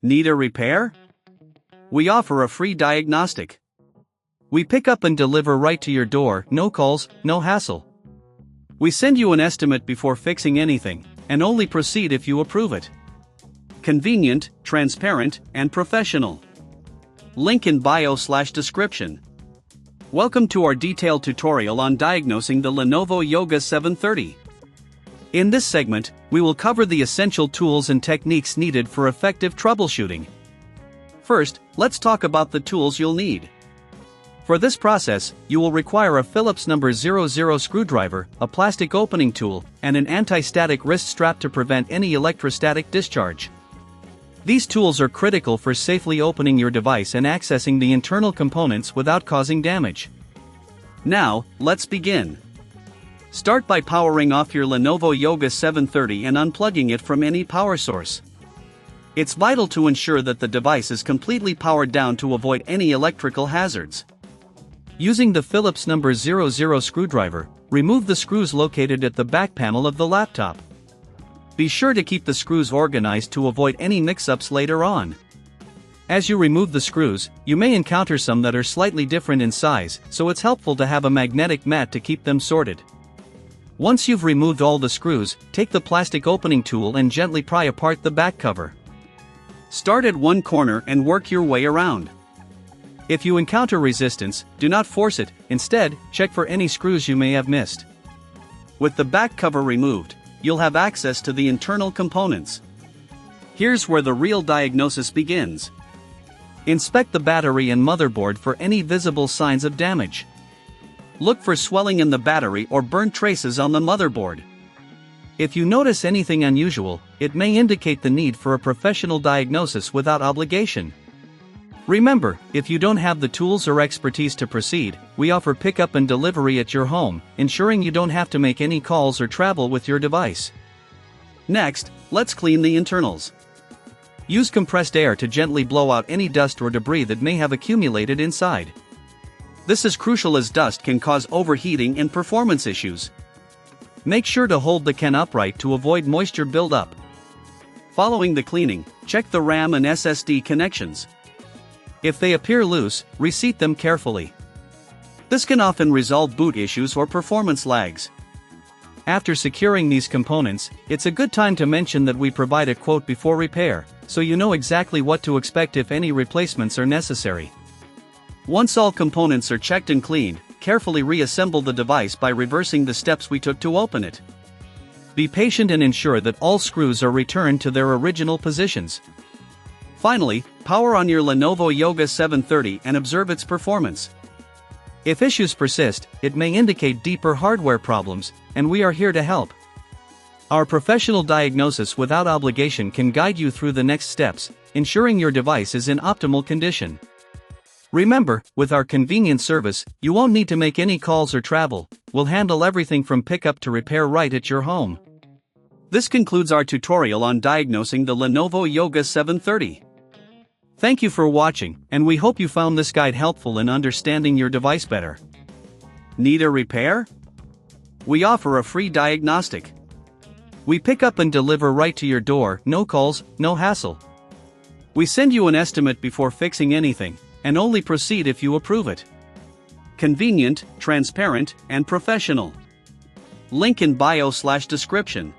Need a repair? We offer a free diagnostic. We pick up and deliver right to your door, no calls, no hassle. We send you an estimate before fixing anything, and only proceed if you approve it. Convenient, transparent, and professional. Link in bio/description. Welcome to our detailed tutorial on diagnosing the Lenovo Yoga 730. In this segment, we will cover the essential tools and techniques needed for effective troubleshooting. First, let's talk about the tools you'll need. For this process, you will require a Phillips number 00 screwdriver, a plastic opening tool, and an anti-static wrist strap to prevent any electrostatic discharge. These tools are critical for safely opening your device and accessing the internal components without causing damage. Now, let's begin. Start by powering off your Lenovo Yoga 730 and unplugging it from any power source. It's vital to ensure that the device is completely powered down to avoid any electrical hazards. Using the Phillips number 00 screwdriver, remove the screws located at the back panel of the laptop. Be sure to keep the screws organized to avoid any mix-ups later on. As you remove the screws, you may encounter some that are slightly different in size, so it's helpful to have a magnetic mat to keep them sorted. Once you've removed all the screws, take the plastic opening tool and gently pry apart the back cover. Start at one corner and work your way around. If you encounter resistance, do not force it, instead, check for any screws you may have missed. With the back cover removed, you'll have access to the internal components. Here's where the real diagnosis begins. Inspect the battery and motherboard for any visible signs of damage. Look for swelling in the battery or burnt traces on the motherboard. If you notice anything unusual, it may indicate the need for a professional diagnosis without obligation. Remember, if you don't have the tools or expertise to proceed, we offer pickup and delivery at your home, ensuring you don't have to make any calls or travel with your device. Next, let's clean the internals. Use compressed air to gently blow out any dust or debris that may have accumulated inside. This is crucial as dust can cause overheating and performance issues. Make sure to hold the can upright to avoid moisture buildup. Following the cleaning, check the RAM and SSD connections. If they appear loose, reseat them carefully. This can often resolve boot issues or performance lags. After securing these components, it's a good time to mention that we provide a quote before repair, so you know exactly what to expect if any replacements are necessary. Once all components are checked and cleaned, carefully reassemble the device by reversing the steps we took to open it. Be patient and ensure that all screws are returned to their original positions. Finally, power on your Lenovo Yoga 730 and observe its performance. If issues persist, it may indicate deeper hardware problems, and we are here to help. Our professional diagnosis without obligation can guide you through the next steps, ensuring your device is in optimal condition. Remember, with our convenient service, you won't need to make any calls or travel. We'll handle everything from pickup to repair right at your home. This concludes our tutorial on diagnosing the Lenovo Yoga 730. Thank you for watching, and we hope you found this guide helpful in understanding your device better. Need a repair? We offer a free diagnostic. We pick up and deliver right to your door, no calls, no hassle. We send you an estimate before fixing anything, and only proceed if you approve it. Convenient, transparent, and professional. Link in bio/description.